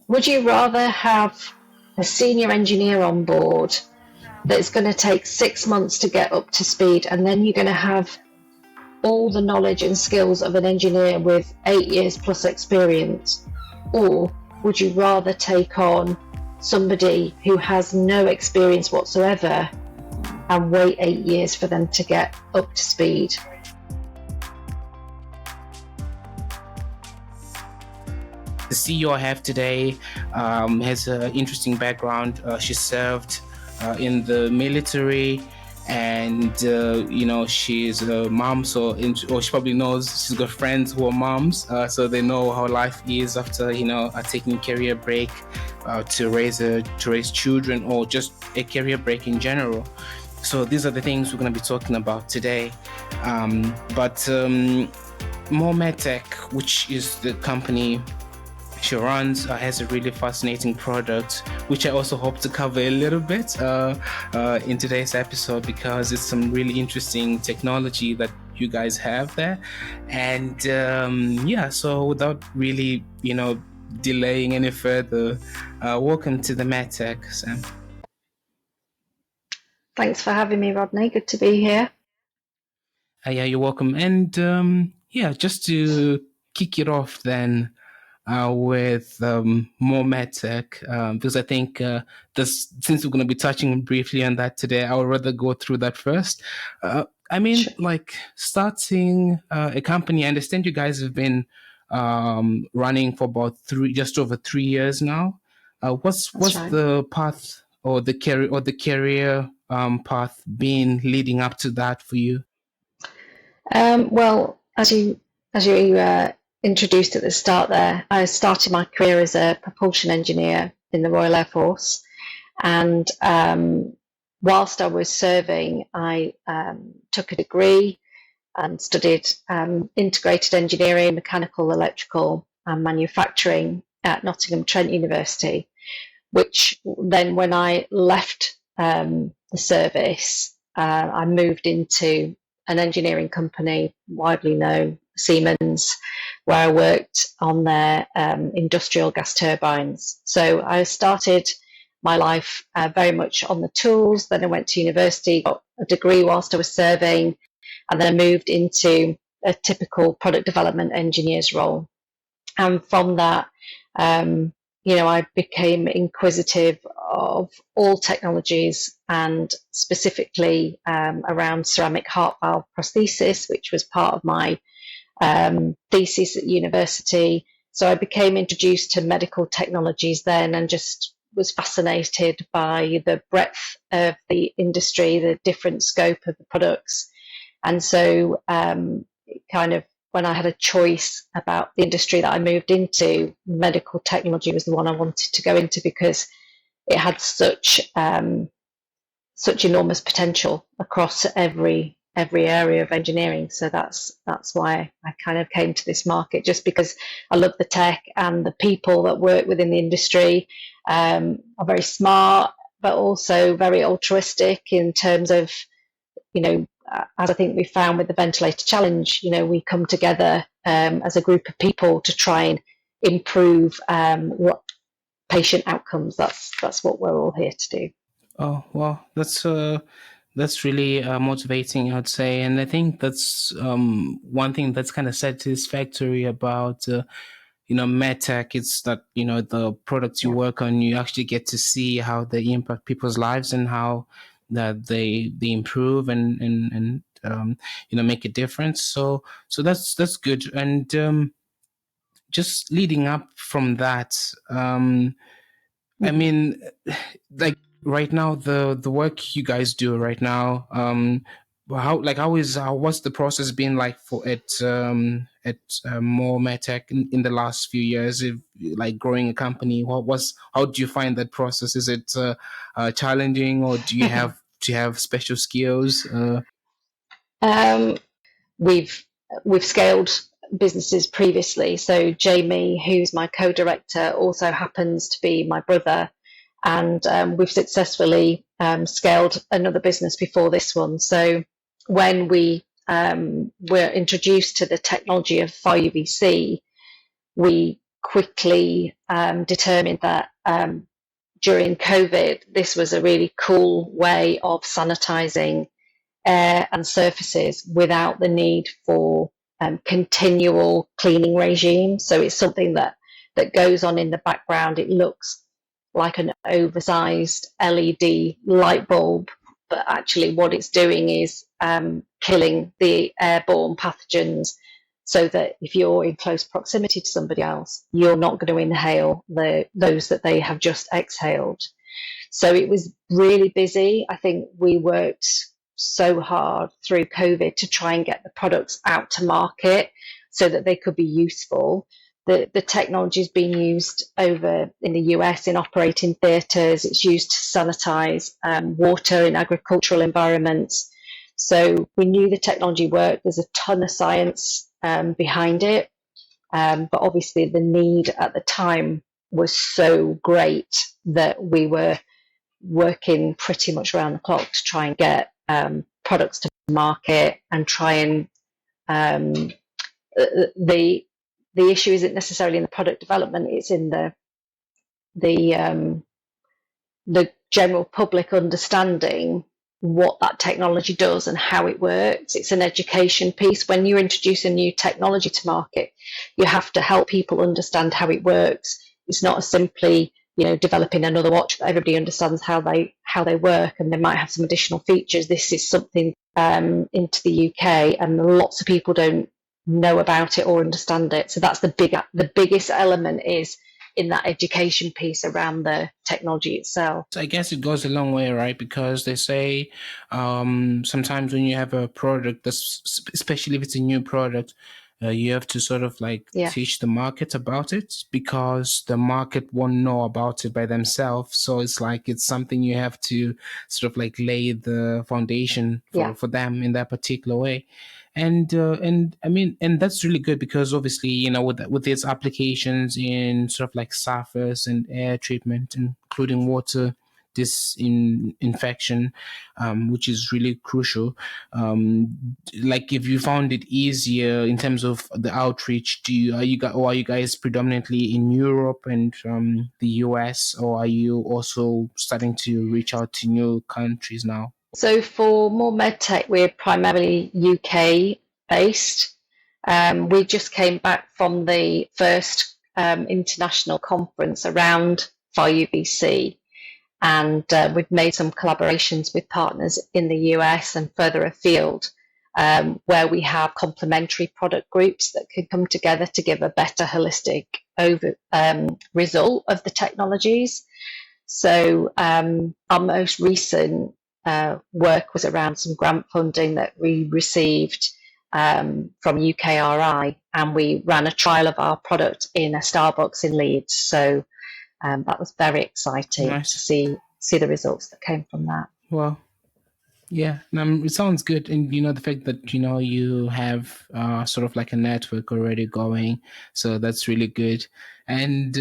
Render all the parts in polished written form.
Would you rather have a senior engineer on board that's going to take 6 months to get up to speed, and then you're going to have all the knowledge and skills of an engineer with 8 years plus experience? Or would you rather take on somebody who has no experience whatsoever and wait 8 years for them to get up to speed? The CEO I have today has an interesting background. She served in the military, and she's a mom, or she probably knows she's got friends who are moms, so they know how life is after taking a career break to raise children, or just a career break in general. So these are the things we're going to be talking about today. But Moore MedTech, which is the company she runs, has a really fascinating product, which I also hope to cover a little bit in today's episode, because it's some really interesting technology that you guys have there. And so without really delaying any further, welcome to the MedTech, Sam. Thanks for having me, Rodney. Good to be here. Yeah, you're welcome. And just to kick it off then, with Moore MedTech, because I think since we're going to be touching briefly on that today, I would rather go through that first. Sure. Starting a company, I understand you guys have been running for about just over 3 years now. What's right. The path or the career path been leading up to that for you? Well, as you introduced at the start there, I started my career as a propulsion engineer in the Royal Air Force, and whilst I was serving, I took a degree and studied integrated engineering, mechanical, electrical and manufacturing at Nottingham Trent University, which then when I left the service, I moved into an engineering company widely known, Siemens, where I worked on their industrial gas turbines. So I started my life very much on the tools. Then I went to university, got a degree whilst I was serving, and then I moved into a typical product development engineer's role. And from that, I became inquisitive of all technologies, and specifically around ceramic heart valve prosthesis, which was part of my thesis at university. So I became introduced to medical technologies then, and just was fascinated by the breadth of the industry, the different scope of the products. And so when I had a choice about the industry that I moved into, medical technology was the one I wanted to go into, because it had such enormous potential across every area of engineering. So that's why I kind of came to this market, just because I love the tech, and the people that work within the industry are very smart, but also very altruistic in terms of, as I think we found with the ventilator challenge, we come together as a group of people to try and improve what patient outcomes. That's what we're all here to do. Oh, well, that's really motivating, I'd say. And I think that's one thing that's kind of satisfactory about MedTech. It's that the products you work on, you actually get to see how they impact people's lives, and how that they improve and make a difference. So that's good. And just leading up from that, right now, the work you guys do right now, what's the process been like at Moore MedTech in the last few years? If growing a company, how do you find that process? Is it challenging, or do you have special skills? We've scaled businesses previously. So Jamie, who's my co-director, also happens to be my brother. And we've successfully scaled another business before this one. So when we were introduced to the technology of fire UVC, we quickly determined that during COVID, this was a really cool way of sanitizing air and surfaces without the need for continual cleaning regime. So it's something that goes on in the background. It looks like an oversized LED light bulb, but actually what it's doing is killing the airborne pathogens, so that if you're in close proximity to somebody else, you're not going to inhale those that they have just exhaled. So it was really busy. I think we worked so hard through COVID to try and get the products out to market so that they could be useful. The technology is being used over in the US in operating theatres. It's used to sanitize water in agricultural environments. So we knew the technology worked. There's a ton of science behind it. But obviously the need at the time was so great that we were working pretty much around the clock to try and get products to market and try and the issue isn't necessarily in the product development, it's in the general public understanding what that technology does and how it works. It's an education piece. When you introduce a new technology to market, you have to help people understand how it works. It's not as simply, developing another watch, but everybody understands how they work, and they might have some additional features. This is something into the UK, and lots of people don't know about it or understand it. So that's the biggest element is in that education piece around the technology itself. So I guess it goes a long way, right? Because they say sometimes when you have a product, that's, especially if it's a new product, you have to sort of teach the market about it, because the market won't know about it by themselves. So it's something you have to sort of lay the foundation for them in that particular way. And I mean, and that's really good, because obviously, with its applications in sort of surface and air treatment, including water disinfection, which is really crucial. If you found it easier in terms of the outreach, are you guys predominantly in Europe and the US, or are you also starting to reach out to new countries now? So for Moore MedTech, we're primarily UK based. We just came back from the first international conference around FAR-UVC, and we've made some collaborations with partners in the US and further afield, where we have complementary product groups that can come together to give a better holistic result of the technologies. So our most recent work was around some grant funding that we received from UKRI, and we ran a trial of our product in a Starbucks in Leeds. So that was very exciting to see the results that came from that. Well, yeah, it sounds good. And, the fact that, you have sort of a network already going. So that's really good. And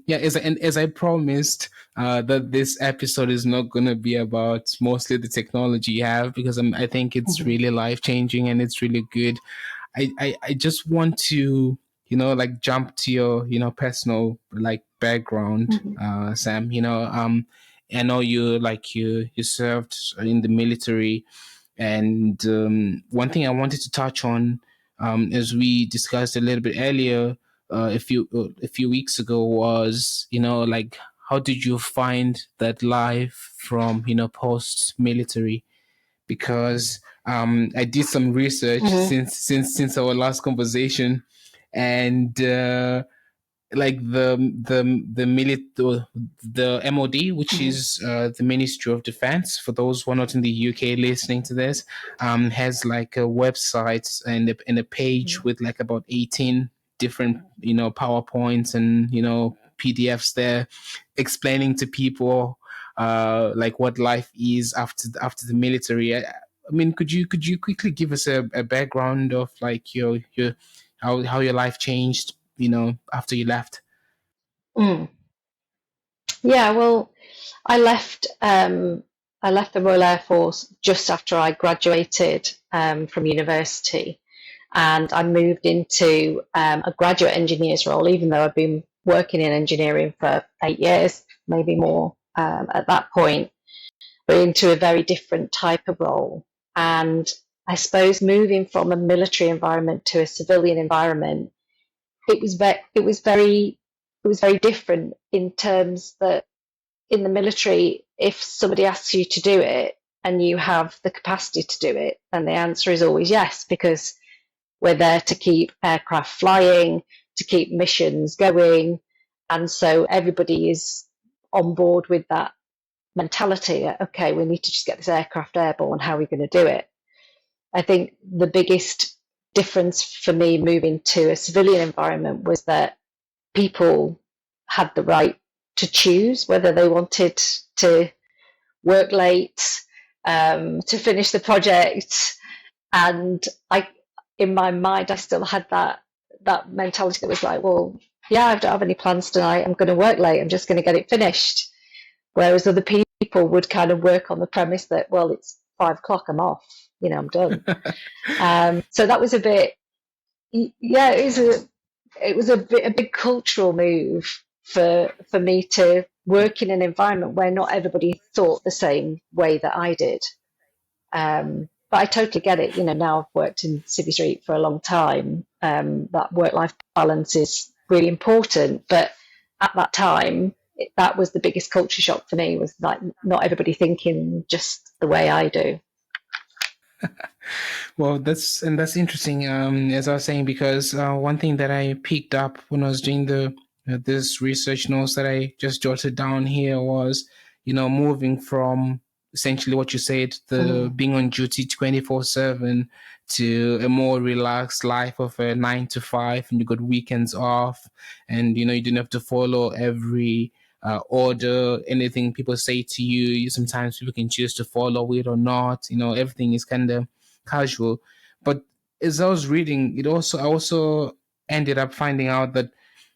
as I promised, that this episode is not going to be about mostly the technology you have, because I think it's really life-changing and it's really good. I just want to, jump to your, personal background, Sam. I know you served in the military, and one thing I wanted to touch on, as we discussed a little bit earlier, a few weeks ago, was how did you find that life from post military? Because I did some research since our last conversation, and the MOD, which is the Ministry of Defense, for those who are not in the UK listening to this, has a website and a page with about 18 different PowerPoints and PDFs there, explaining to people what life is after the military. I mean, could you quickly give us a background of your how your life changed after you left? Yeah, well, I left the Royal Air Force just after I graduated from university, and I moved into a graduate engineer's role, even though I've been working in engineering for 8 years, maybe more at that point, but into a very different type of role. And I suppose moving from a military environment to a civilian environment, it was very different in terms that in the military, if somebody asks you to do it and you have the capacity to do it, then the answer is always yes, because we're there to keep aircraft flying, to keep missions going. And so everybody is on board with that mentality. Okay, we need to just get this aircraft airborne. How are we going to do it? I think the biggest difference for me moving to a civilian environment was that people had the right to choose whether they wanted to work late, to finish the project. And in my mind, I still had that mentality that was like, well, yeah, I don't have any plans tonight. I'm going to work late. I'm just going to get it finished. Whereas other people would kind of work on the premise that, well, it's 5 o'clock, I'm off, I'm done. So that was a bit, yeah, it was a big cultural move for me to work in an environment where not everybody thought the same way that I did. But I totally get it. Now I've worked in Civvy Street for a long time. That work-life balance is really important. But at that time, that was the biggest culture shock for me, was like not everybody thinking just the way I do. Well, that's interesting. As I was saying, because one thing that I picked up when I was doing the this research notes that I just jotted down here was, moving from essentially what you said, the being on duty 24/7 to a more relaxed life of a 9 to 5, and you got weekends off, and you didn't have to follow every order, anything people say to you. Sometimes people can choose to follow it or not. Everything is kind of casual. But as I was reading, I also ended up finding out that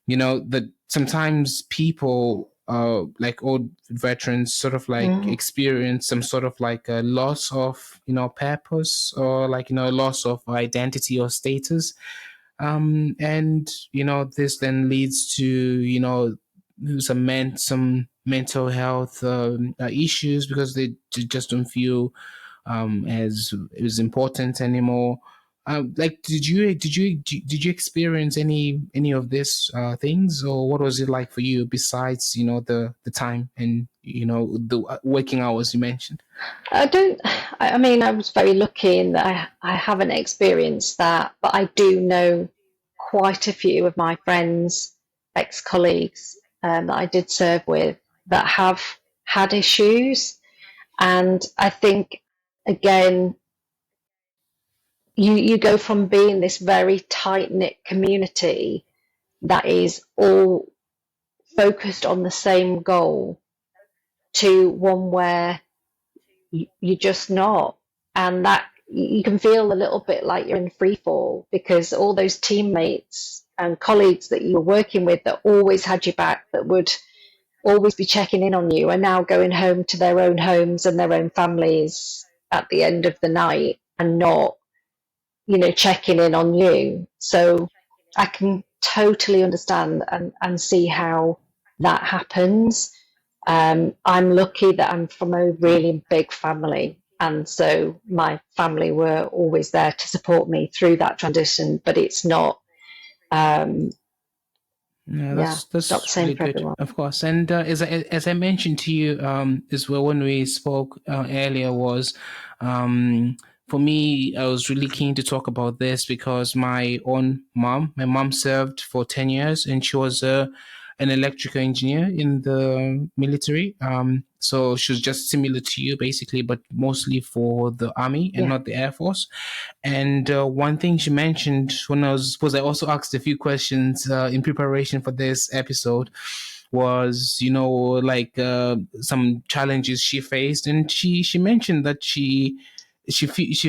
that sometimes people like old veterans sort of like experience some sort of like a loss of purpose, or like loss of identity or status, and this then leads to some mental health issues, because they just don't feel as important anymore. Like, did you experience any of this things, or what was it like for you, besides the time and the working hours you mentioned? I mean, I was very lucky in that I haven't experienced that, but I do know quite a few of my friends, ex-colleagues that I did serve with, that have had issues. And I think, again, you go from being this very tight-knit community that is all focused on the same goal to one where you're just not. And that you can feel a little bit like you're in free fall, because all those teammates and colleagues that you were working with that always had your back, that would always be checking in on you, are now going home to their own homes and their own families at the end of the night, and not checking in on you. So I can totally understand and see how that happens. I'm lucky that I'm from a really big family, and so my family were always there to support me through that transition. But it's not, um, Yeah, yeah, not the that's same really for good, everyone. of course. And as I mentioned to you as well when we spoke earlier, was for me, I was really keen to talk about this because my mom served for 10 years, and she was an electrical engineer in the military. So she was just similar to you, basically, but mostly for the army and Yeah. not the air force. And one thing she mentioned when I also asked a few questions in preparation for this episode, was like some challenges she faced, and she mentioned that she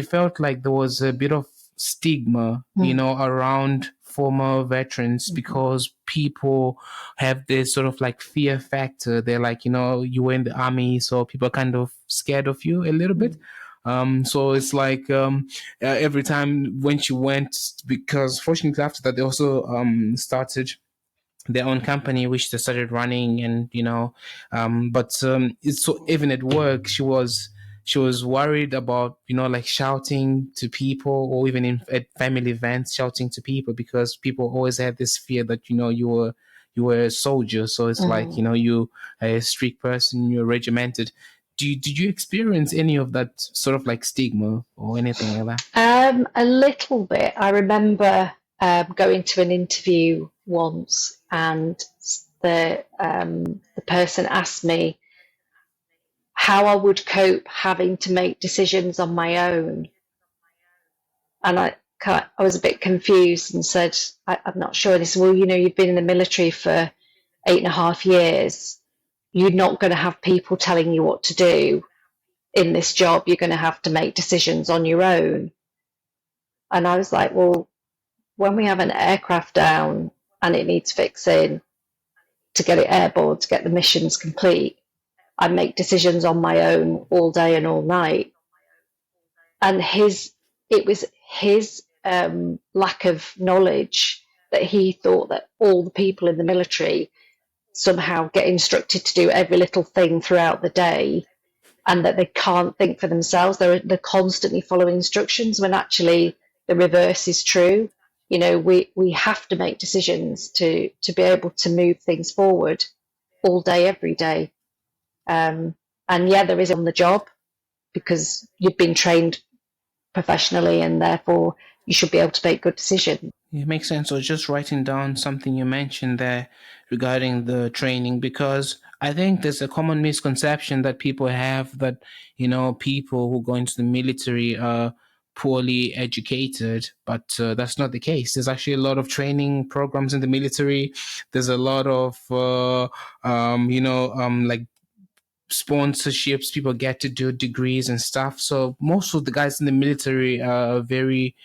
felt like there was a bit of stigma, around former veterans, because people have this sort of like fear factor. They're like, you were in the army, so people are kind of scared of you a little bit. So it's like every time when she went, because fortunately after that they also started their own company which they started running, and but it's so, even at work she was worried about, like shouting to people, or even at family events shouting to people, because people always had this fear that you were a soldier, so it's like, Mm. you a strict person, you're regimented. Did you experience any of that sort of like stigma or anything like that? A little bit. I remember going to an interview once, and the person asked me how I would cope having to make decisions on my own, and I was a bit confused and said, I'm not sure. And he said, well, you've been in the military for 8.5 years. You're not going to have people telling you what to do in this job. You're going to have to make decisions on your own. And I was like, well, when we have an aircraft down and it needs fixing to get it airborne, to get the missions complete, I make decisions on my own all day and all night. And it was his lack of knowledge that he thought that all the people in the military somehow get instructed to do every little thing throughout the day, and that they can't think for themselves. They're constantly following instructions, when actually the reverse is true. We have to make decisions to be able to move things forward all day, every day. And yeah, there is on the job, because you've been trained professionally, and therefore you should be able to make good decisions. It makes sense. So just writing down something you mentioned there regarding the training, because I think there's a common misconception that people have that, people who go into the military are poorly educated, but that's not the case. There's actually a lot of training programs in the military. There's a lot of, like sponsorships. People get to do degrees and stuff. So most of the guys in the military are very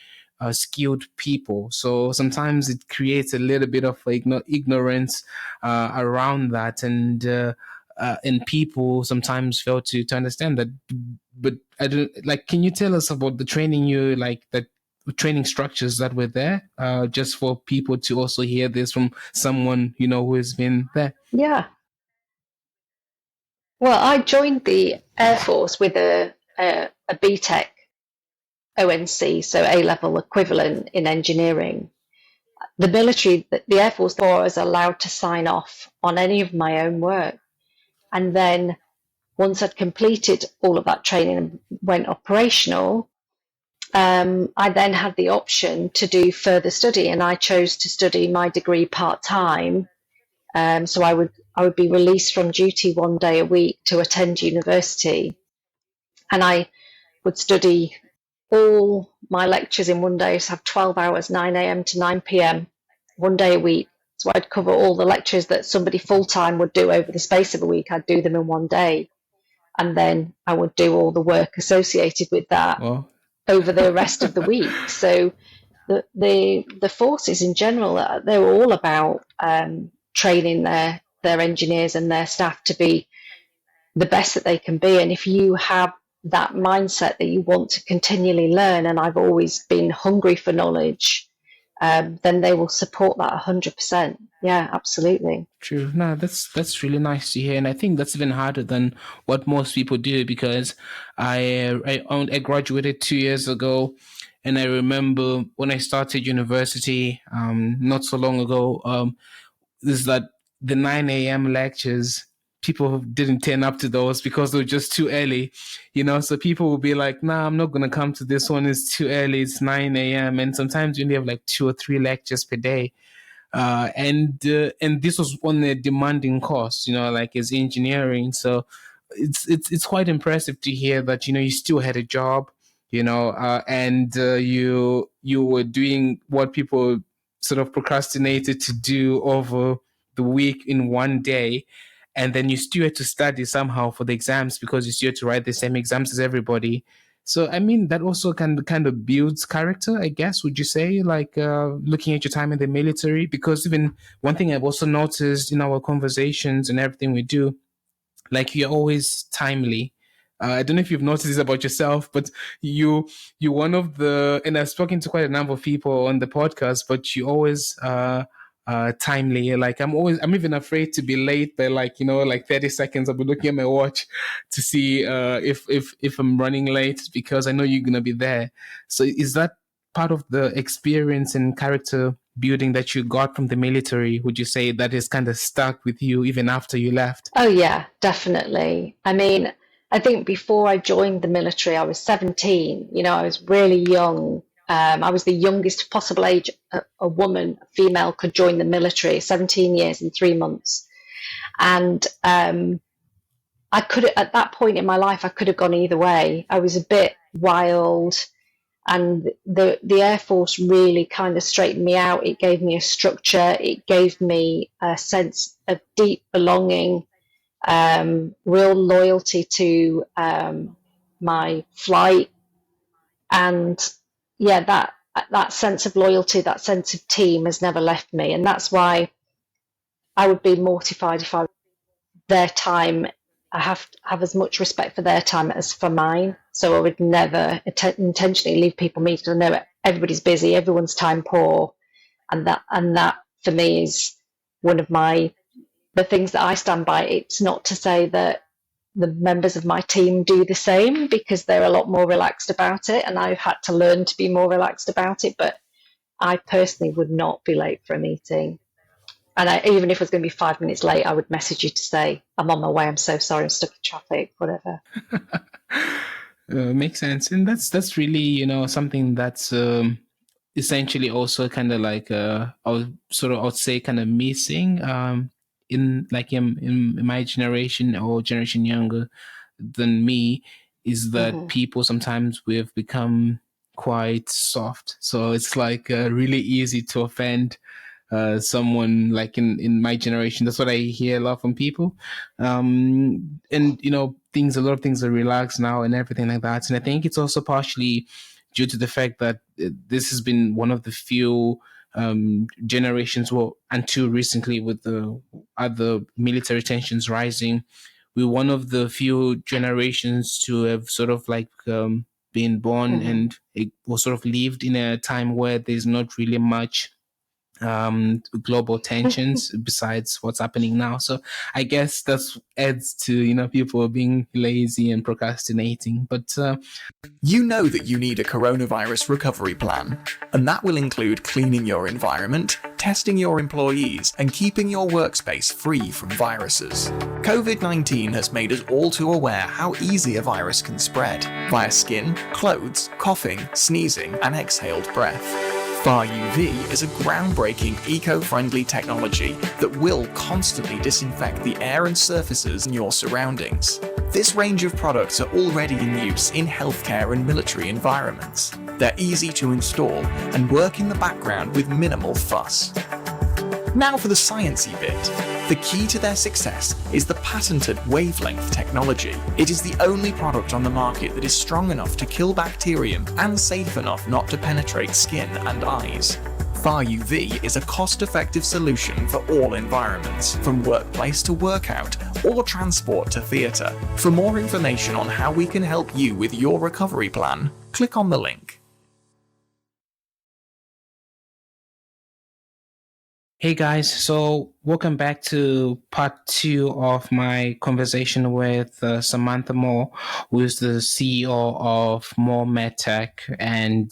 skilled people. So sometimes it creates a little bit of ignorance around that, and people sometimes fail to understand that. But I don't like. Can you tell us about the training you like that? Training structures that were there, just for people to also hear this from someone who has been there. Yeah. Well, I joined the Air Force with a BTEC ONC, so A level equivalent in engineering. The military, the Air Force, was allowed to sign off on any of my own work. And then once I'd completed all of that training and went operational, I then had the option to do further study, and I chose to study my degree part time. So I would be released from duty one day a week to attend university, and I would study all my lectures in one day. So have 12 hours, 9 a.m. to 9 p.m. one day a week. So I'd cover all the lectures that somebody full time would do over the space of a week. I'd do them in one day, and then I would do all the work associated with that Well, over the rest of the week. So the forces in general, they were all about training their engineers and their staff to be the best that they can be. And if you have that mindset that you want to continually learn, and I've always been hungry for knowledge, then they will support that 100%. Yeah, absolutely. true. No, that's really nice to hear, and I think that's even harder than what most people do, because I graduated 2 years ago, and I remember when I started university, not so long ago, is that the 9 a.m. lectures, people didn't turn up to those because they were just too early, So people will be like, "Nah, I'm not gonna come to this one. It's too early. It's 9 a.m." And sometimes you only have like 2 or 3 lectures per day, and this was on a demanding course, like as engineering. So it's quite impressive to hear that you still had a job, and you were doing what people sort of procrastinated to do over the week in one day, and then you still had to study somehow for the exams because you still had to write the same exams as everybody. So I mean that also kind of builds character, I guess. Would you say, like looking at your time in the military? Because even one thing I've also noticed in our conversations and everything we do, like you're always timely. I don't know if you've noticed this about yourself, but you're one of the, and I've spoken to quite a number of people on the podcast, but you always timely. Like I'm even afraid to be late by like, 30 seconds. I'll be looking at my watch to see if I'm running late, because I know you're gonna be there. So is that part of the experience and character building that you got from the military? Would you say that is kind of stuck with you even after you left? Oh, yeah, definitely. I mean, I think before I joined the military, I was 17. I was really young. I was the youngest possible age a woman, a female, could join the military, 17 years and 3 months. And I could, at that point in my life, I could have gone either way. I was a bit wild, and the Air Force really kind of straightened me out. It gave me a structure. It gave me a sense of deep belonging, real loyalty to my flight, and yeah, that sense of loyalty, that sense of team has never left me, and that's why I would be mortified if I their time. I have to have as much respect for their time as for mine. So I would never intentionally leave people meetings. I know everybody's busy, everyone's time poor, and that for me is one of the things that I stand by. It's not to say that the members of my team do the same, because they're a lot more relaxed about it, and I've had to learn to be more relaxed about it. But I personally would not be late for a meeting. And even if it was going to be 5 minutes late, I would message you to say, I'm on my way, I'm so sorry, I'm stuck in traffic, whatever. Makes sense, and that's really something that's essentially also kind of like I would say kind of missing in like in my generation or generation younger than me, is that Hmm. people sometimes we've become quite soft, so it's like really easy to offend someone like in my generation. That's what I hear a lot from people. And a lot of things are relaxed now and everything like that. And I think it's also partially due to the fact that this has been one of the few generations, well, until recently with the other military tensions rising, we're one of the few generations to have sort of like been born Hmm. and it was sort of lived in a time where there's not really much global tensions besides what's happening now. So I guess that's adds to people being lazy and procrastinating. But You know that you need a coronavirus recovery plan, and that will include cleaning your environment, testing your employees, and keeping your workspace free from viruses. COVID-19 has made us all too aware how easy a virus can spread via skin, clothes, coughing, sneezing, and exhaled breath. Far UV is a groundbreaking eco-friendly technology that will constantly disinfect the air and surfaces in your surroundings. This range of products are already in use in healthcare and military environments. They're easy to install and work in the background with minimal fuss. Now for the sciencey bit. The key to their success is the patented wavelength technology. It is the only product on the market that is strong enough to kill bacterium and safe enough not to penetrate skin and eyes. Far UV is a cost-effective solution for all environments, from workplace to workout or transport to theatre. For more information on how we can help you with your recovery plan, click on the link. hey guys, so welcome back to part 2 of my conversation with Samantha Moore, who is the CEO of Moore MedTech, and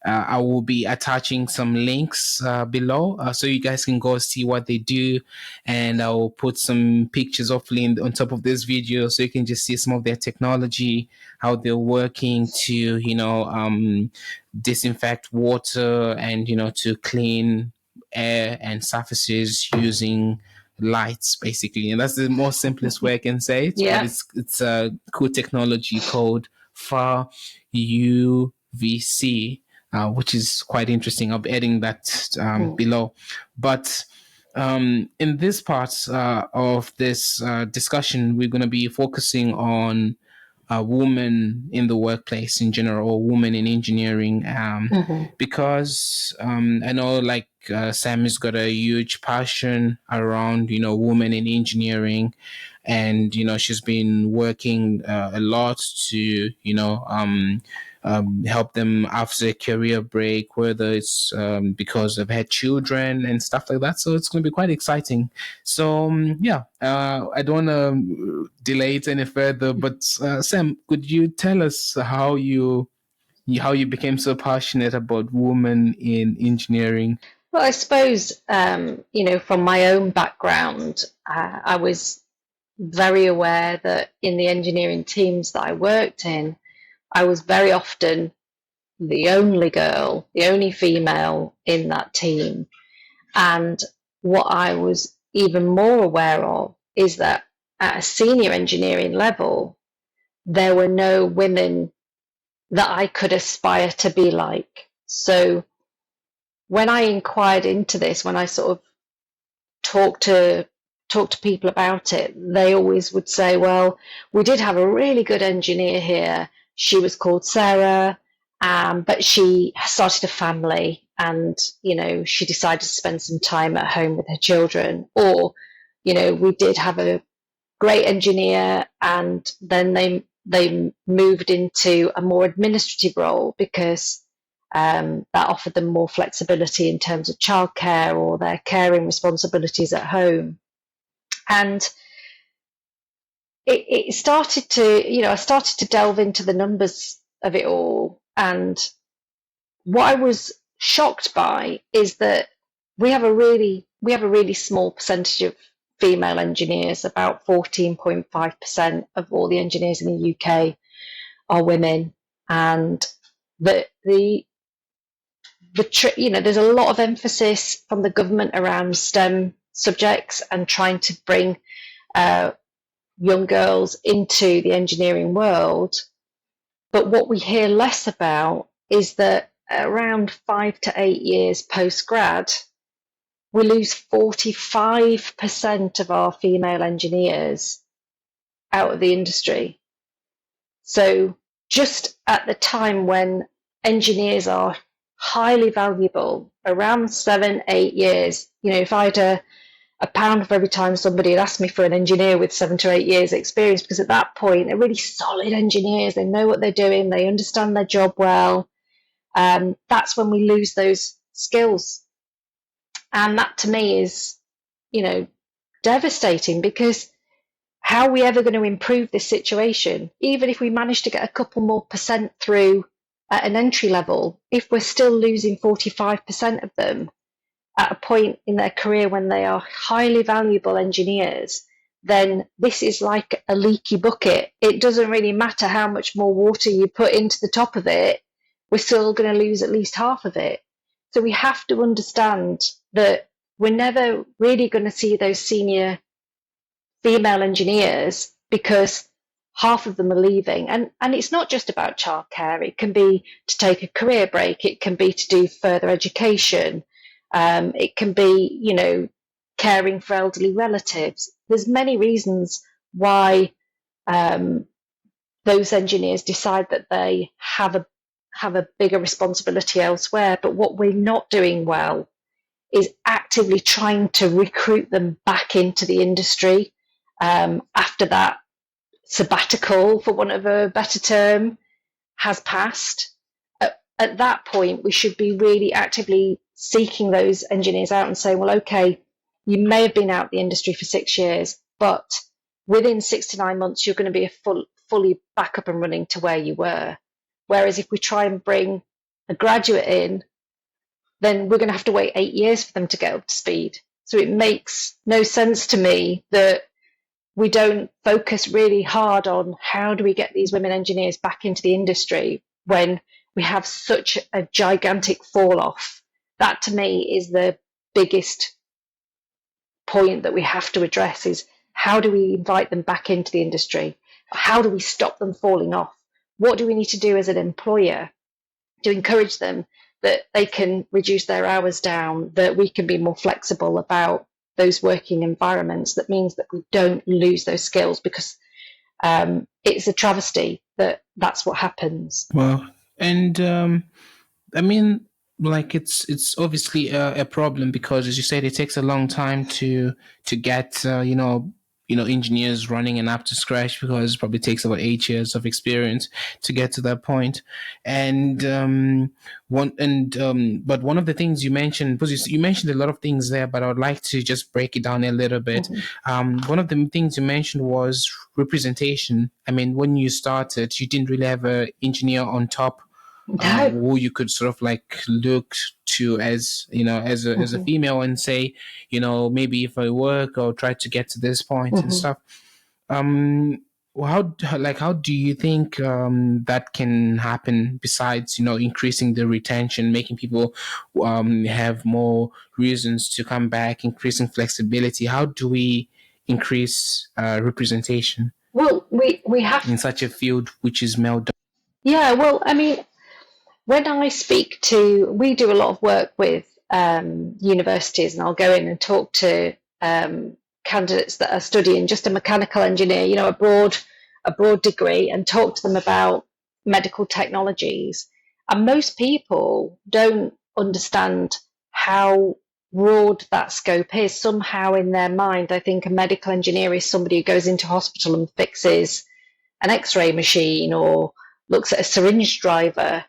I will be attaching some links below so you guys can go see what they do. And I will put some pictures hopefully on top of this video so you can just see some of their technology, how they're working to, disinfect water and, to clean air and surfaces using lights basically. And that's the most simplest way I can say it, but Yeah. it's a cool technology called far UVC, which is quite interesting. I'll be adding that below. But in this part of this discussion, we're going to be focusing on women in the workplace in general, or women in engineering, because I know like Sam has got a huge passion around, women in engineering, and she's been working a lot to help them after a career break, whether it's because they've had children and stuff like that. So it's going to be quite exciting. So I don't want to delay it any further, but Sam, could you tell us how you became so passionate about women in engineering? Well, I suppose, from my own background, I was very aware that in the engineering teams that I worked in, I was very often the only girl, the only female in that team. And what I was even more aware of is that at a senior engineering level, there were no women that I could aspire to be like. So when I inquired into this, when I sort of talked to people about it, they always would say, well, we did have a really good engineer here. She was called Sarah, but she started a family and, she decided to spend some time at home with her children. Or, we did have a great engineer and then they moved into a more administrative role because that offered them more flexibility in terms of childcare or their caring responsibilities at home. And it started to, I started to delve into the numbers of it all. And what I was shocked by is that we have a really small percentage of female engineers. About 14.5% of all the engineers in the UK are women, and there's a lot of emphasis from the government around STEM subjects and trying to bring young girls into the engineering world. But what we hear less about is that around 5 to 8 years post-grad, we lose 45% of our female engineers out of the industry. So just at the time when engineers are highly valuable, around 7, 8 years, if I had a pound for every time somebody had asked me for an engineer with 7 to 8 years experience, because at that point they're really solid engineers, they know what they're doing, they understand their job well. That's when we lose those skills. And that to me is, devastating, because how are we ever going to improve this situation? Even if we manage to get a couple more percent through at an entry level, if we're still losing 45% of them at a point in their career when they are highly valuable engineers, then this is like a leaky bucket. It doesn't really matter how much more water you put into the top of it, we're still going to lose at least half of it. So we have to understand that we're never really going to see those senior female engineers because half of them are leaving. And it's not just about childcare. It can be to take a career break. It can be to do further education. It can be, caring for elderly relatives. There's many reasons why those engineers decide that they have a bigger responsibility elsewhere. But what we're not doing well is actively trying to recruit them back into the industry after that sabbatical, for want of a better term, has passed. At that point, we should be really actively seeking those engineers out and saying, well, okay, you may have been out the industry for 6 years, but within 6 to 9 months, you're going to be fully back up and running to where you were. Whereas if we try and bring a graduate in, then we're going to have to wait 8 years for them to get up to speed. So it makes no sense to me that we don't focus really hard on how do we get these women engineers back into the industry when we have such a gigantic fall off. That to me is the biggest point that we have to address, is how do we invite them back into the industry? How do we stop them falling off? What do we need to do as an employer to encourage them that they can reduce their hours down, that we can be more flexible about those working environments? That means that we don't lose those skills, because it's a travesty that that's what happens. Well, and I mean, like it's obviously a problem because, as you said, it takes a long time to get engineers running an app to scratch, because it probably takes about 8 years of experience to get to that point. And but one of the things you mentioned, because you mentioned a lot of things there, but I would like to just break it down a little bit. One of the things you mentioned was representation. I mean, when you started, you didn't really have an engineer on top No. who you could sort of like look to as as a female and say, maybe if I work or try to get to this point and stuff. um how do you think that can happen, besides increasing the retention, making people have more reasons to come back, increasing flexibility? How do we increase representation Well, we have. in such a field which is male dominated? Yeah, well, I mean, when I speak to, we do a lot of work with universities, and I'll go in and talk to candidates that are studying just a mechanical engineer, a broad degree, and talk to them about medical technologies. And most people don't understand how broad that scope is. Somehow in their mind, I think a medical engineer is somebody who goes into hospital and fixes an X-ray machine or looks at a syringe driver.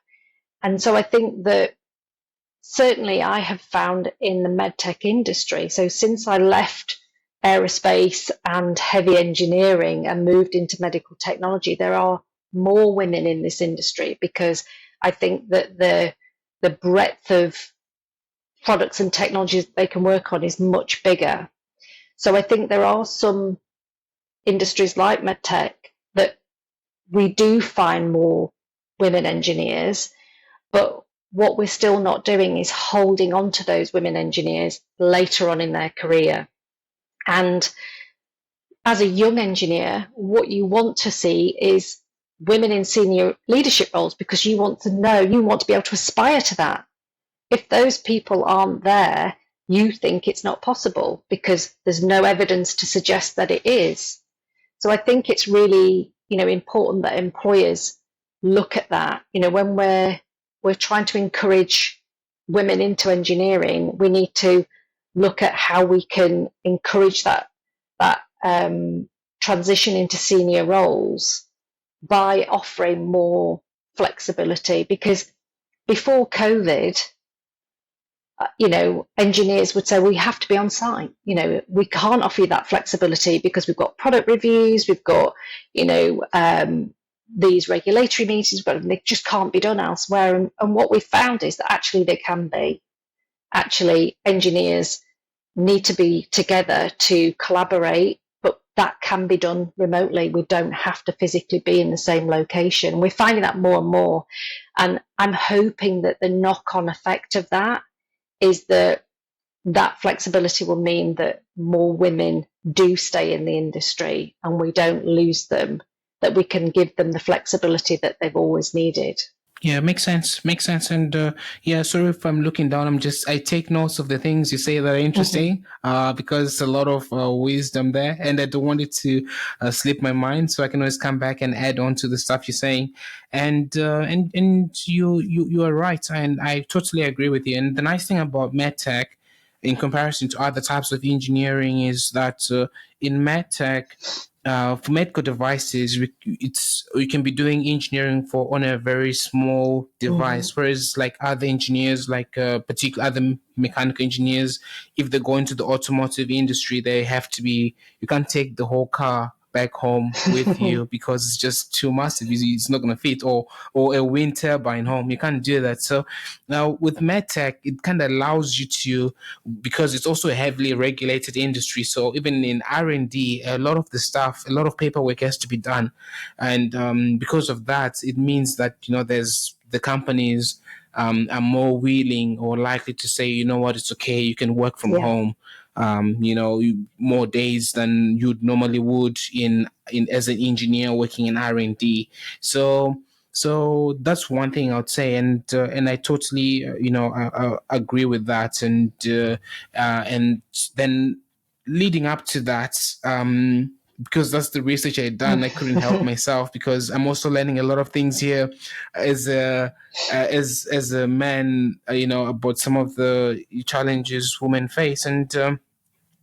And so I think that certainly I have found in the medtech industry, so since I left aerospace and heavy engineering and moved into medical technology, there are more women in this industry, because I think that the breadth of products and technologies they can work on is much bigger. So I think there are some industries like medtech that we do find more women engineers, but what we're still not doing is holding on to those women engineers later on in their career. And as a young engineer, what you want to see is women in senior leadership roles, because you want to be able to aspire to that. If those people aren't there, you think it's not possible because there's no evidence to suggest that it is. So I think it's really, important that employers look at that. When we're trying to encourage women into engineering, we need to look at how we can encourage that transition into senior roles by offering more flexibility. Because before COVID, engineers would say, we have to be on site. We can't offer you that flexibility because we've got product reviews, we've got, these regulatory meetings, but they just can't be done elsewhere. And what we found is that actually they can be. Actually, engineers need to be together to collaborate, but that can be done remotely. We don't have to physically be in the same location. We're finding that more and more. And I'm hoping that the knock-on effect of that is that flexibility will mean that more women do stay in the industry and we don't lose them, that we can give them the flexibility that they've always needed. Yeah, makes sense. Makes sense. And yeah, sorry if I'm looking down. I take notes of the things you say that are interesting, because it's a lot of wisdom there, and I don't want it to slip my mind. So I can always come back and add on to the stuff you're saying. And you are right, and I totally agree with you. And the nice thing about medtech, in comparison to other types of engineering, is that in medtech, for medical devices, you can be doing engineering on a very small device, whereas like other engineers, like particular other mechanical engineers, if they go into the automotive industry, you can't take the whole car back home with you because it's just too massive. It's not going to fit, or a wind turbine home. You can't do that. So now with medtech, it kind of allows you to, because it's also a heavily regulated industry. So even in R&D, a lot of paperwork has to be done, and because of that, it means that there's the companies are more willing or likely to say, it's okay, you can work from home. More days than you normally would in as an engineer working in R&D. So that's one thing I'd say, and I totally I agree with that, and then leading up to that, because that's the research I done, I couldn't help myself, because I'm also learning a lot of things here as a man, about some of the challenges women face, and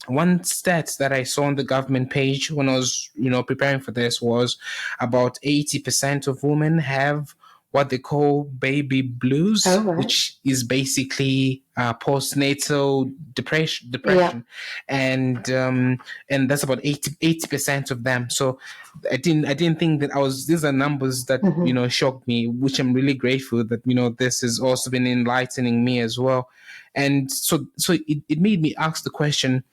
one stat that I saw on the government page when I was, preparing for this was about 80% of women have what they call baby blues, right. which is basically postnatal depression, Yeah. and that's about 80% of them. So I didn't think that these are numbers that shocked me, which I'm really grateful that this has also been enlightening me as well. And so it made me ask the question,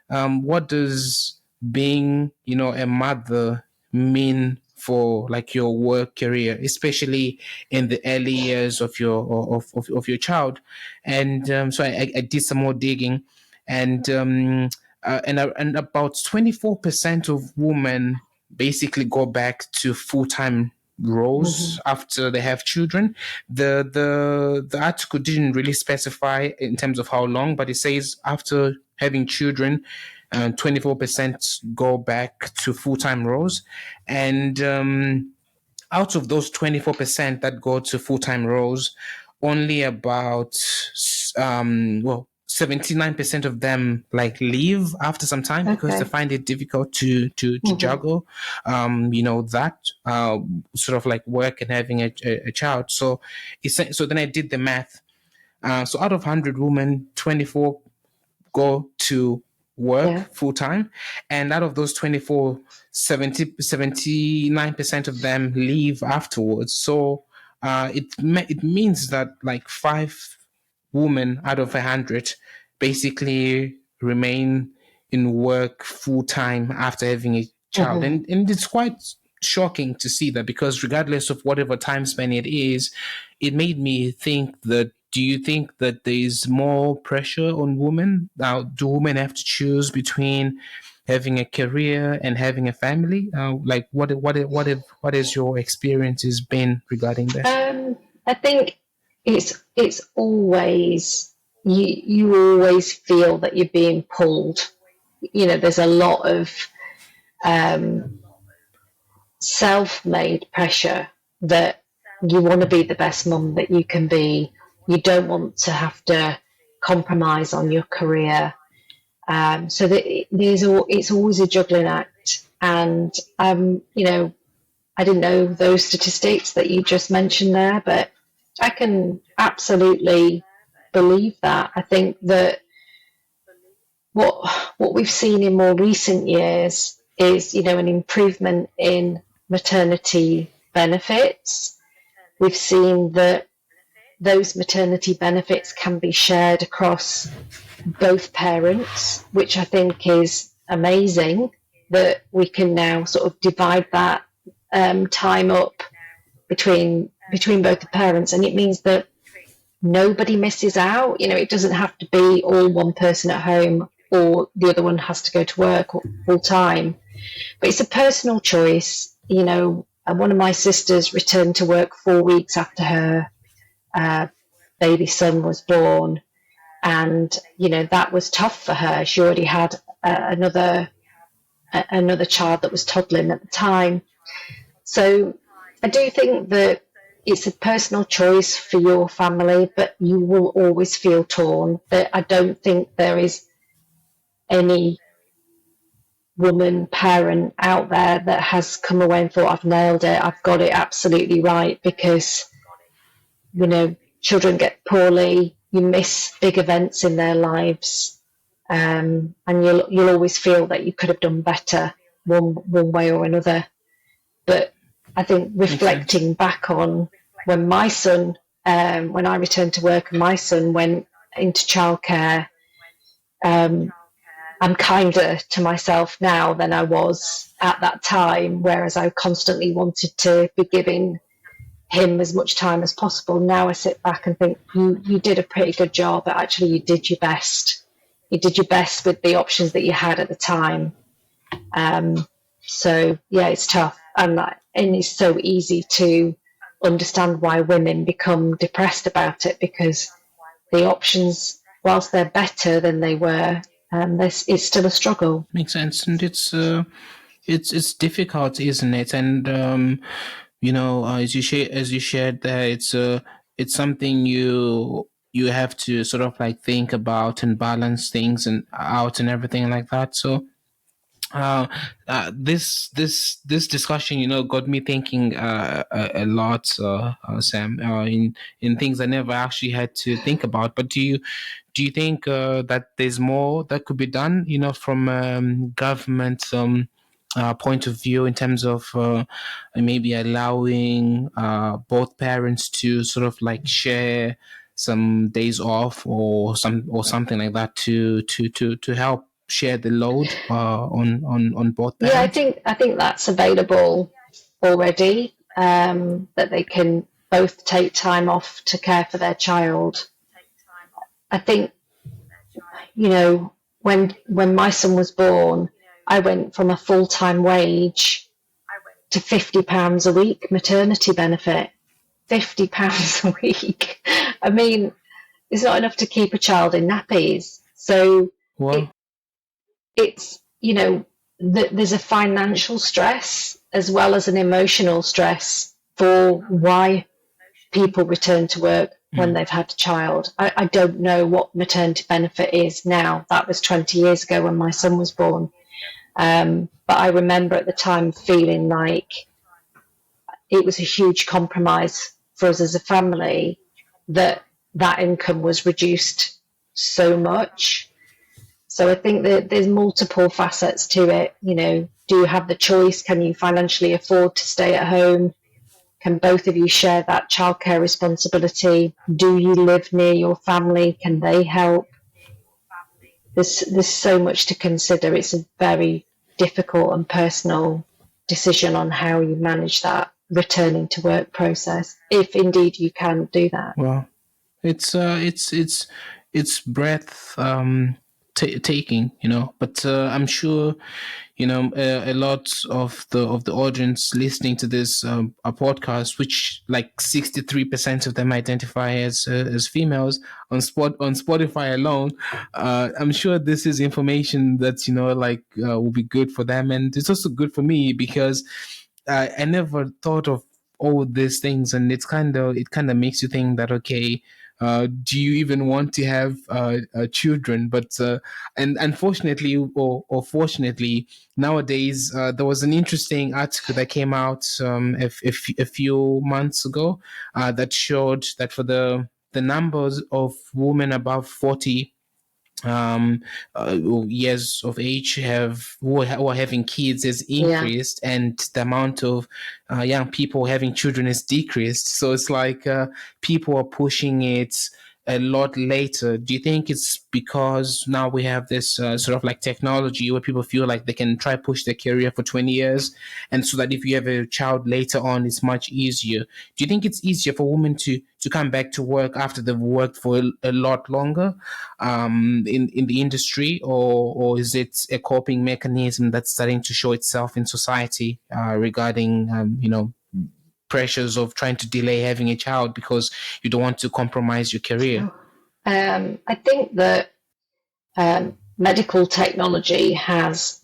what does being, a mother mean for like your work career, especially in the early years of your child? And so I did some more digging, and and about 24% of women basically go back to full-time roles after they have children. The article didn't really specify in terms of how long, but it says after having children, 24% go back to full-time roles. And out of those 24% that go to full-time roles, only about 79% of them like leave after some time because they find it difficult to juggle that sort of like work and having a child. So then I did the math. So out of 100 women, 24 go to work full time, and out of those 24, 79% of them leave afterwards. So it means that like 5 women out of 100 basically remain in work full time after having a child. And it's quite shocking to see that, because regardless of whatever time span it is, it made me think that, do you think that there is more pressure on women now? Do women have to choose between having a career and having a family? Like what has your experiences been regarding this? I think it's always you always feel that you're being pulled. There's a lot of self-made pressure that you want to be the best mum that you can be. You don't want to have to compromise on your career. So that it's always a juggling act. And I didn't know those statistics that you just mentioned there, but I can absolutely believe that. I think that what we've seen in more recent years is, an improvement in maternity benefits. We've seen that those maternity benefits can be shared across both parents, which I think is amazing, that we can now sort of divide that time up between both the parents, and it means that nobody misses out. It doesn't have to be all one person at home or the other one has to go to work full time, but it's a personal choice. And one of my sisters returned to work 4 weeks after her baby son was born, and that was tough for her. She already had another child that was toddling at the time. So I do think that it's a personal choice for your family, but you will always feel torn. That I don't think there is any woman parent out there that has come away and thought, I've nailed it, I've got it absolutely right, because children get poorly, you miss big events in their lives, and you'll always feel that you could have done better one way or another. But I think reflecting back on when my son, when I returned to work and my son went into childcare, I'm kinder to myself now than I was at that time, whereas I constantly wanted to be giving him as much time as possible. Now I sit back and think, you did a pretty good job, but actually you did your best. You did your best with the options that you had at the time. So yeah, it's tough, and it's so easy to understand why women become depressed about it, because the options, whilst they're better than they were, it's still a struggle. Makes sense, and it's difficult, isn't it? And as you shared there, it's something you you have to sort of like think about and balance things and out and everything like that. So this discussion, got me thinking a lot, Sam, in things I never actually had to think about. But do you think that there's more that could be done, from government point of view, in terms of maybe allowing both parents to sort of like share some days off or something like that to help share the load on both Yeah, parents? I think that's available already. That they can both take time off to care for their child. I think, when my son was born, I went from a full-time wage to £50 a week maternity benefit. £50 a week. I mean, it's not enough to keep a child in nappies. So Well, it's, there's a financial stress as well as an emotional stress for why people return to work when they've had a child. I don't know what maternity benefit is now. That was 20 years ago when my son was born. But I remember at the time feeling like it was a huge compromise for us as a family that income was reduced so much. So I think that there's multiple facets to it. Do you have the choice? Can you financially afford to stay at home? Can both of you share that childcare responsibility? Do you live near your family? Can they help? There's so much to consider. It's a very difficult and personal decision on how you manage that returning to work process, if indeed you can do that. well, it's breath taking, but I'm sure a lot of the audience listening to this a podcast, which like 63% of them identify as females on Spotify alone. I'm sure this is information that will be good for them, and it's also good for me because I never thought of all these things, and it kind of makes you think that, okay, do you even want to have children? But and unfortunately, or fortunately, nowadays there was an interesting article that came out a few months ago that showed that for the numbers of women above 40 um years of age who are having kids has Yeah. increased, and the amount of young people having children has decreased. So it's like people are pushing it a lot later. Do you think it's because now we have this sort of like technology where people feel like they can try push their career for 20 years, and so that if you have a child later on, it's much easier? Do you think it's easier for women to come back to work after they've worked for a lot longer in the industry, or is it a coping mechanism that's starting to show itself in society regarding pressures of trying to delay having a child because you don't want to compromise your career? I think that medical technology has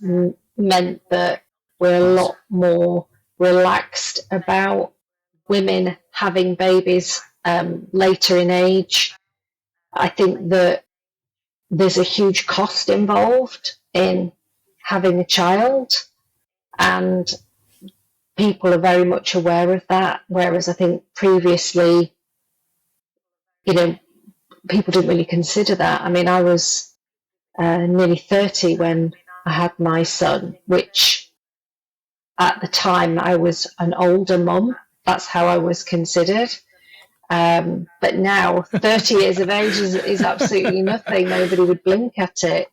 meant that we're a lot more relaxed about women having babies later in age. I think that there's a huge cost involved in having a child, and people are very much aware of that. Whereas I think previously, people didn't really consider that. I mean, I was nearly 30 when I had my son, which at the time I was an older mum. That's how I was considered. But now 30 years of age is absolutely nothing. Nobody would blink at it.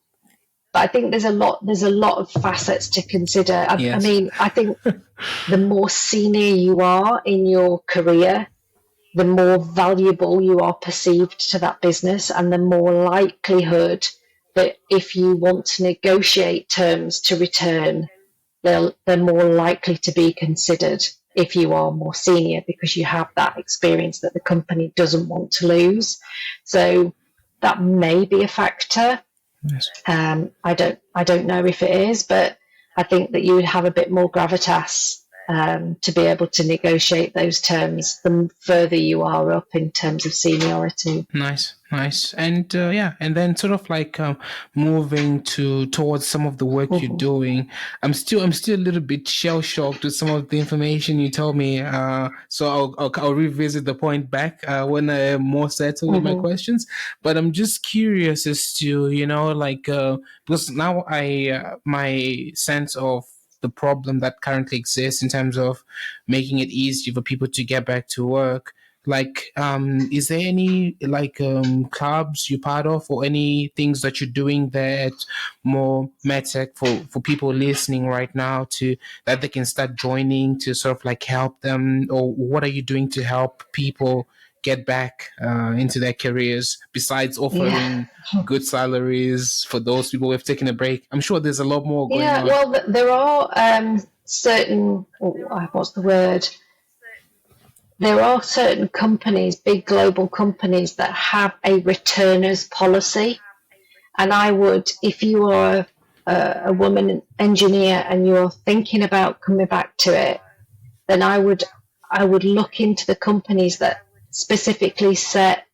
But I think there's a lot of facets to consider. Yes. I mean, I think the more senior you are in your career, the more valuable you are perceived to that business, and the more likelihood that if you want to negotiate terms to return, they're more likely to be considered if you are more senior, because you have that experience that the company doesn't want to lose. So that may be a factor. Yes. I don't know if it is, but I think that you would have a bit more gravitas to be able to negotiate those terms the further you are up in terms of seniority. Nice. Nice. And and then sort of like moving towards some of the work you're doing. I'm still a little bit shell shocked with some of the information you told me. So I'll revisit the point back when I'm more settled with my questions. But I'm just curious as to because now I my sense of the problem that currently exists in terms of making it easier for people to get back to work. Like, is there any clubs you're part of, or any things that you're doing there at More MedTech for people listening right now to that they can start joining to sort of like help them, or what are you doing to help people get back into their careers besides offering good salaries for those people who have taken a break? I'm sure there's a lot more going Yeah, on. well, there are certain, what's the word? There are certain companies, big global companies, that have a returners policy. And I would, if you are a woman engineer and you're thinking about coming back to it, then I would look into the companies that specifically set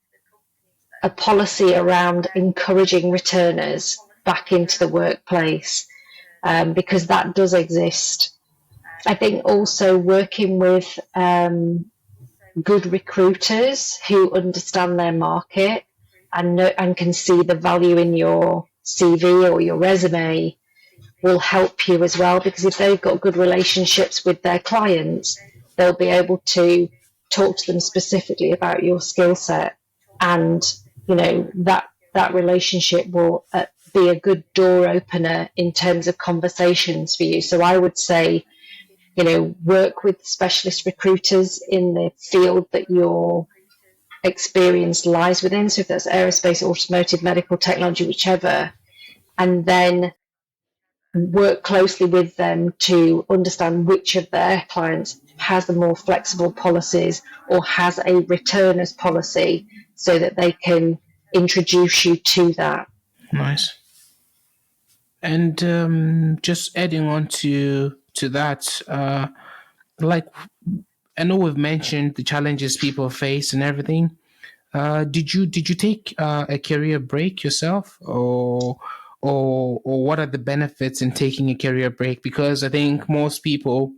a policy around encouraging returners back into the workplace, because that does exist. I think also working with good recruiters who understand their market and can see the value in your CV or your resume will help you as well, because if they've got good relationships with their clients, they'll be able to talk to them specifically about your skill set, and that relationship will be a good door opener in terms of conversations for you. So I would say, work with specialist recruiters in the field that your experience lies within. So if that's aerospace, automotive, medical technology, whichever, and then work closely with them to understand which of their clients has the more flexible policies or has a returners policy, so that they can introduce you to that. Nice. And just adding on to that, like I know we've mentioned the challenges people face and everything. Did you take a career break yourself, or what are the benefits in taking a career break? Because I think most people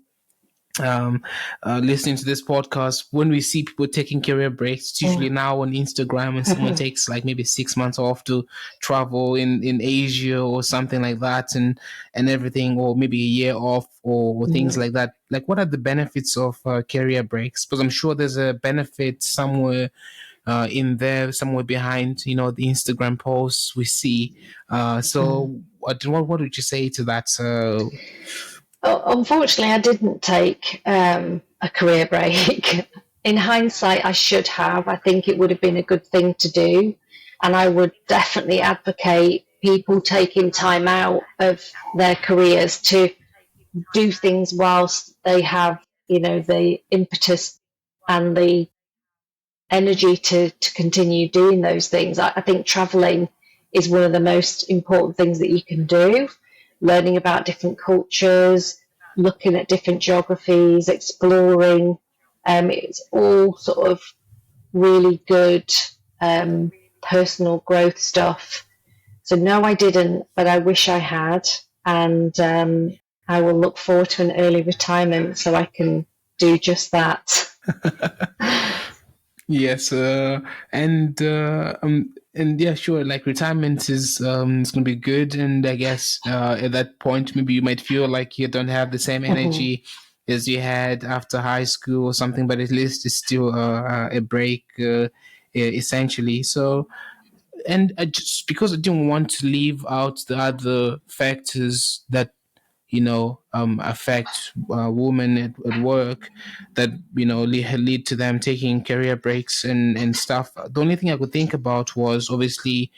listening to this podcast, when we see people taking career breaks, it's usually now on Instagram when someone takes like maybe 6 months off to travel in Asia or something like that, and everything, or maybe a year off, or things like that. Like, what are the benefits of career breaks? Because I'm sure there's a benefit somewhere in there, somewhere behind, the Instagram posts we see. So what would you say to that? Unfortunately, I didn't take a career break. In hindsight, I should have. I think it would have been a good thing to do. And I would definitely advocate people taking time out of their careers to do things whilst they have, the impetus and the energy to continue doing those things. I think traveling is one of the most important things that you can do. Learning about different cultures, looking at different geographies, exploring. It's all sort of really good personal growth stuff. So no, I didn't, but I wish I had. And I will look forward to an early retirement so I can do just that. Yes, and yeah, sure. Like, retirement is it's gonna be good, and I guess at that point maybe you might feel like you don't have the same energy as you had after high school or something, but at least it's still a break, essentially. So, and just because I didn't want to leave out the other factors that affect women at work, that lead to them taking career breaks and stuff. The only thing I could think about was obviously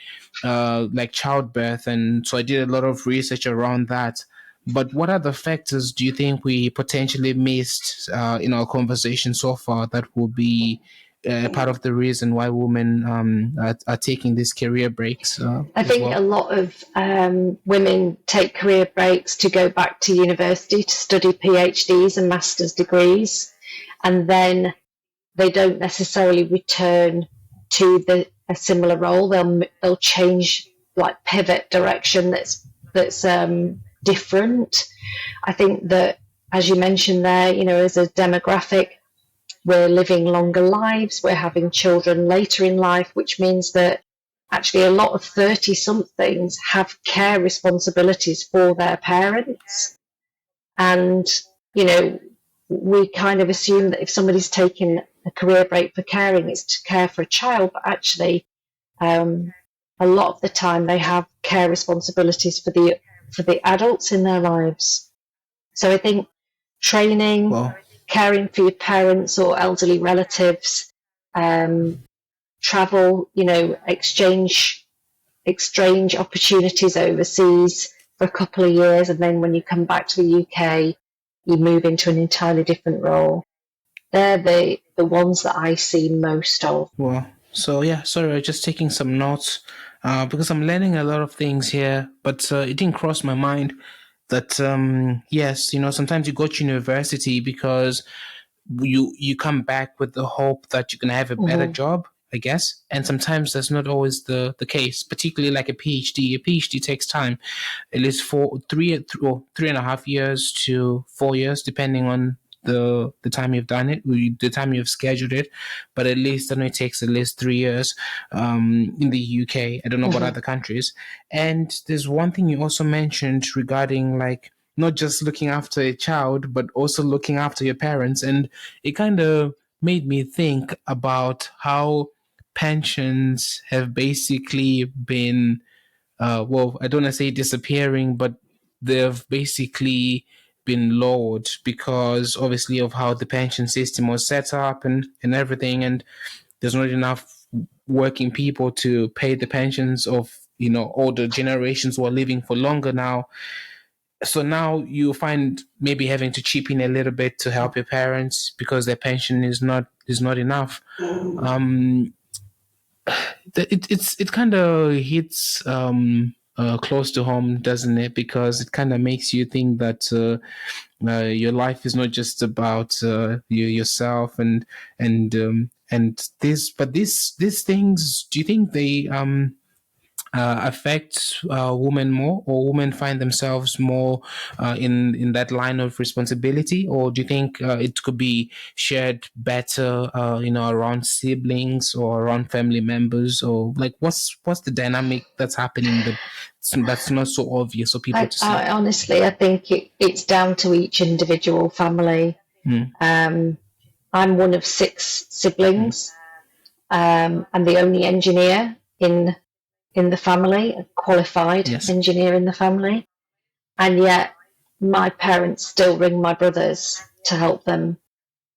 like childbirth, and so I did a lot of research around that. But what other factors do you think we potentially missed in our conversation so far that will be part of the reason why women are taking these career breaks I as think well? a lot of women take career breaks to go back to university to study PhDs and master's degrees, and then they don't necessarily return to the a similar role. They'll change, like pivot direction that's different. I think that, as you mentioned there, as a demographic, we're living longer lives, we're having children later in life, which means that actually a lot of 30-somethings have care responsibilities for their parents. And, we kind of assume that if somebody's taking a career break for caring, it's to care for a child, but actually a lot of the time they have care responsibilities for the adults in their lives. So I think training, caring for your parents or elderly relatives, travel, exchange opportunities overseas for a couple of years, and then when you come back to the UK, you move into an entirely different role. They're the ones that I see most of. Well, so yeah, sorry, I'm just taking some notes because I'm learning a lot of things here, but it didn't cross my mind that yes, sometimes you go to university because you come back with the hope that you're gonna have a better job, I guess, and sometimes that's not always the case. Particularly like a PhD. A PhD takes time, at least 3.5 years to 4 years, depending on the time you've done it, the time you've scheduled it, but at least I know it takes at least 3 years in the UK. I don't know about other countries. And there's one thing you also mentioned regarding like not just looking after a child, but also looking after your parents. And it kind of made me think about how pensions have basically been, well, I don't want to say disappearing, but they've basically been lowered because obviously of how the pension system was set up and everything. And there's not enough working people to pay the pensions of, older generations who are living for longer now. So now you find maybe having to chip in a little bit to help your parents because their pension is not enough. It kind of hits close to home, doesn't it? Because it kind of makes you think that your life is not just about yourself and this, but these things. Do you think they affect women more, or women find themselves more in that line of responsibility, or do you think it could be shared better, around siblings or around family members, or like what's the dynamic that's happening that's not so obvious for people to see? Honestly, I think it's down to each individual family. I'm one of 6 siblings. I'm the only engineer in the family, a qualified engineer in the family. And yet my parents still ring my brothers to help them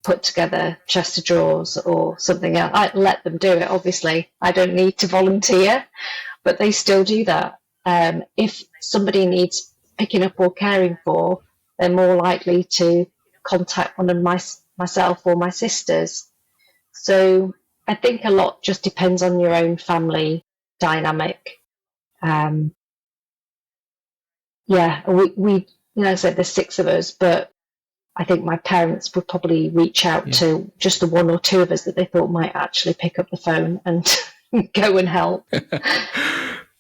put together chest of drawers or something else. I let them do it, obviously. I don't need to volunteer, but they still do that. If somebody needs picking up or caring for, they're more likely to contact one of myself or my sisters. So I think a lot just depends on your own family dynamic. We I said there's 6 of us, but I think my parents would probably reach out to just the 1 or 2 of us that they thought might actually pick up the phone and go and help.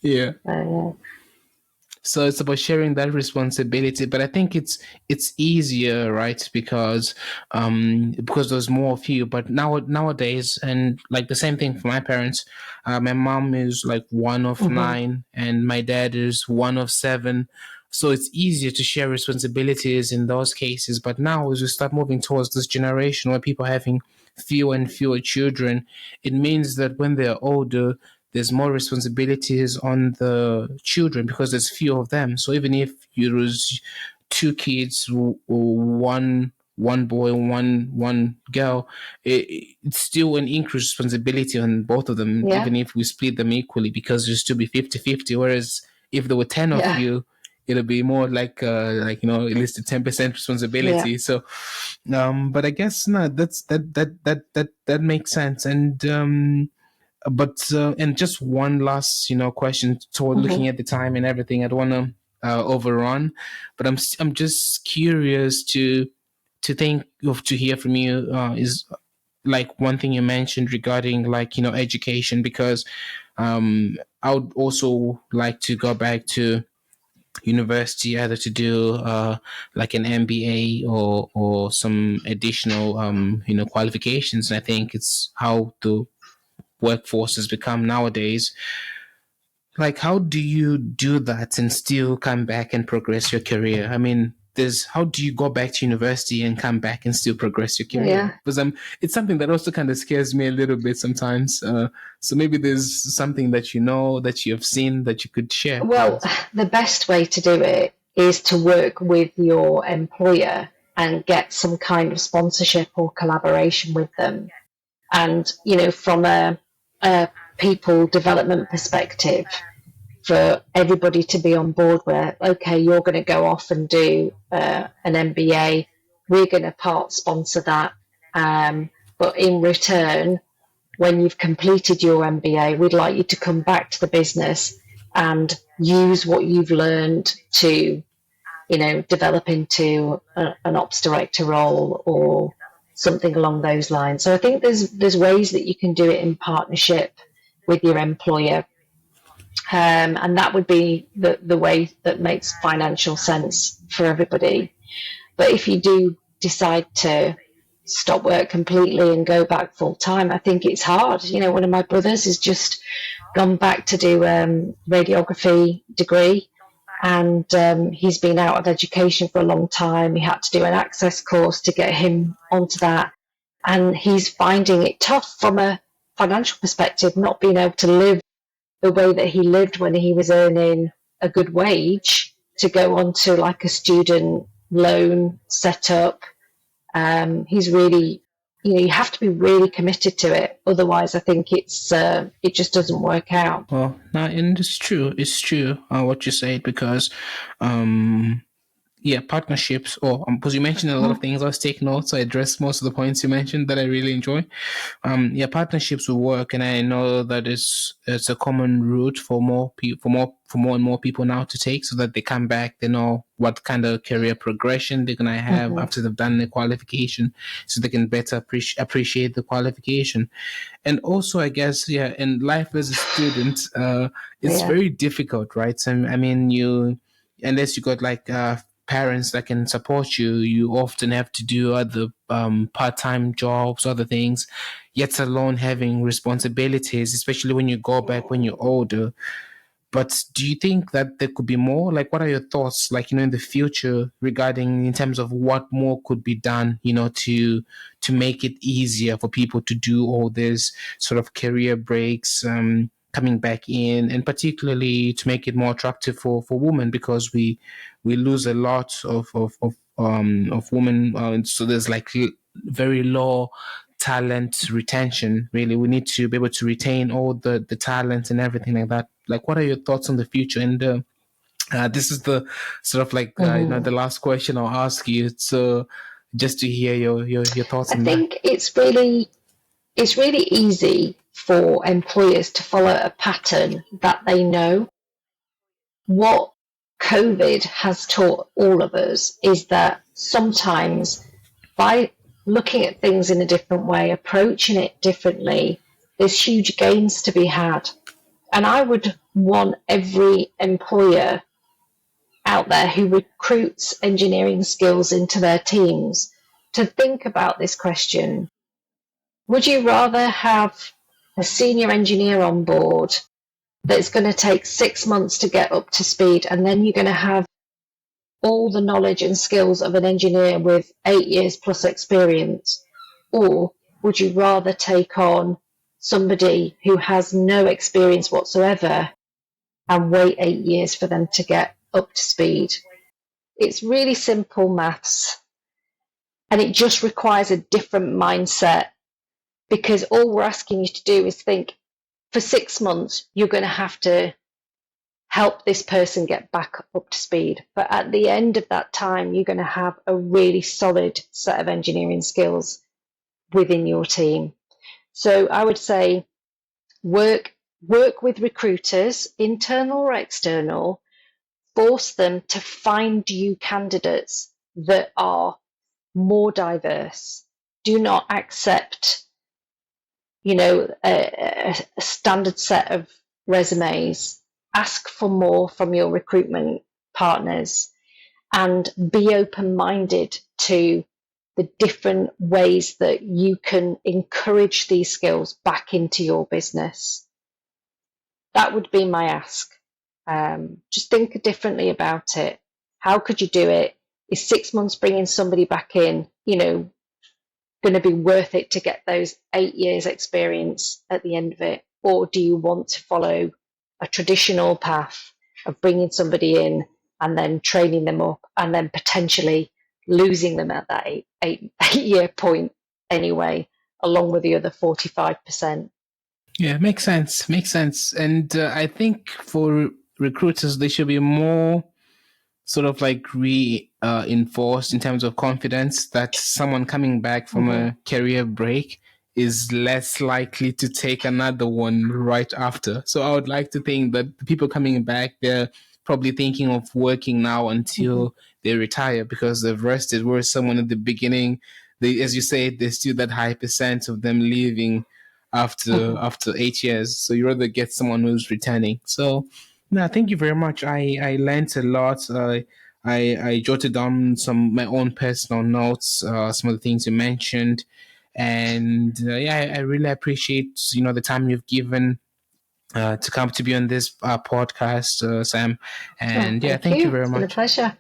Yeah. So it's about sharing that responsibility, but I think it's easier, right? Because there's more of you. But nowadays, and like the same thing for my parents, my mom is like 1 of 9, and my dad is 1 of 7. So it's easier to share responsibilities in those cases. But now, as we start moving towards this generation where people are having fewer and fewer children, it means that when they're older, there's more responsibilities on the children because there's fewer of them. So even if you lose 2 kids, one boy, one girl, it's still an increased responsibility on both of them, even if we split them equally, because there's still be 50-50. Whereas if there were 10 of you, it'll be more like at least a 10% responsibility. Yeah. So, but I guess no, that makes sense. And but and just one last question toward looking at the time and everything. I don't want to overrun, but I'm just curious to hear from you. Is like one thing you mentioned regarding like, education, because I would also like to go back to university, either to do like an MBA or some additional qualifications. And I think it's how the workforce has become nowadays. Like, how do you do that and still come back and progress your career? I mean, there's how do you go back to university and come back and still progress your career? Yeah. Because it's something that also kind of scares me a little bit sometimes. So maybe there's something that that you have seen that you could share. Well, the best way to do it is to work with your employer and get some kind of sponsorship or collaboration with them. And, from a people development perspective, for everybody to be on board where, okay, you're going to go off and do an MBA, we're going to part sponsor that. But in return, when you've completed your MBA, we'd like you to come back to the business and use what you've learned to, develop into an ops director role or something along those lines. So I think there's ways that you can do it in partnership with your employer. And that would be the way that makes financial sense for everybody. But if you do decide to stop work completely and go back full time, I think it's hard. One of my brothers has just gone back to do radiography degree, and he's been out of education for a long time. He had to do an access course to get him onto that, and he's finding it tough from a financial perspective, not being able to live the way that he lived when he was earning a good wage, to go on to like a student loan setup. He's really, you have to be really committed to it. Otherwise, I think it just doesn't work out. Well, no, and it's true. It's true what you said, because yeah, partnerships, or because you mentioned a lot of things. I was taking notes, so I addressed most of the points you mentioned that I really enjoy. Yeah, partnerships will work, and I know that it's a common route for more and more people now to take, so that they come back, they know what kind of career progression they're gonna have after they've done the qualification, so they can better appreciate the qualification. And also, I guess, yeah, in life as a student, it's Yeah. very difficult, right? So I mean, unless you got like parents that can support you, you often have to do other part-time jobs, other things, yet alone having responsibilities, especially when you go back when you're older. But do you think that there could be more? Like, what are your thoughts, like, in the future, regarding in terms of what more could be done, to make it easier for people to do all this sort of career breaks, coming back in, and particularly to make it more attractive for women, because we lose a lot of women, so there's like very low talent retention. Really, we need to be able to retain all the talent and everything like that. Like, what are your thoughts on the future? And this is the sort of like the last question I'll ask you, so just to hear your thoughts I on that. think it's really easy for employers to follow a pattern that they know. What COVID has taught all of us is that sometimes, by looking at things in a different way, approaching it differently, there's huge gains to be had. And I would want every employer out there who recruits engineering skills into their teams to think about this question. Would you rather have a senior engineer on board that's going to take 6 months to get up to speed, and then you're going to have all the knowledge and skills of an engineer with 8 years plus experience? Or would you rather take on somebody who has no experience whatsoever and wait 8 years for them to get up to speed? It's really simple maths, and it just requires a different mindset, because all we're asking you to do is think, for 6 months, you're going to have to help this person get back up to speed. But at the end of that time, you're going to have a really solid set of engineering skills within your team. So I would say work with recruiters, internal or external, force them to find you candidates that are more diverse. Do not accept a standard set of resumes, ask for more from your recruitment partners, and be open-minded to the different ways that you can encourage these skills back into your business. That would be my ask. Just think differently about it. How could you do it? Is 6 months bringing somebody back in, going to be worth it to get those 8 years experience at the end of it? Or do you want to follow a traditional path of bringing somebody in and then training them up and then potentially losing them at that eight-year point anyway, along with the other 45%? Yeah, makes sense. Makes sense. And I think for recruiters, they should be more sort of like reinforced in terms of confidence that someone coming back from a career break is less likely to take another one right after. So I would like to think that the people coming back, they're probably thinking of working now until they retire because they've rested. Whereas someone at the beginning, they, as you say, there's still that high percent of them leaving after 8 years. So you rather get someone who's returning. So no, thank you very much. I learned a lot. I jotted down some my own personal notes, some of the things you mentioned, and yeah, I really appreciate the time you've given to come to be on this podcast, Sam. And yeah, thank you very It's been a much. pleasure.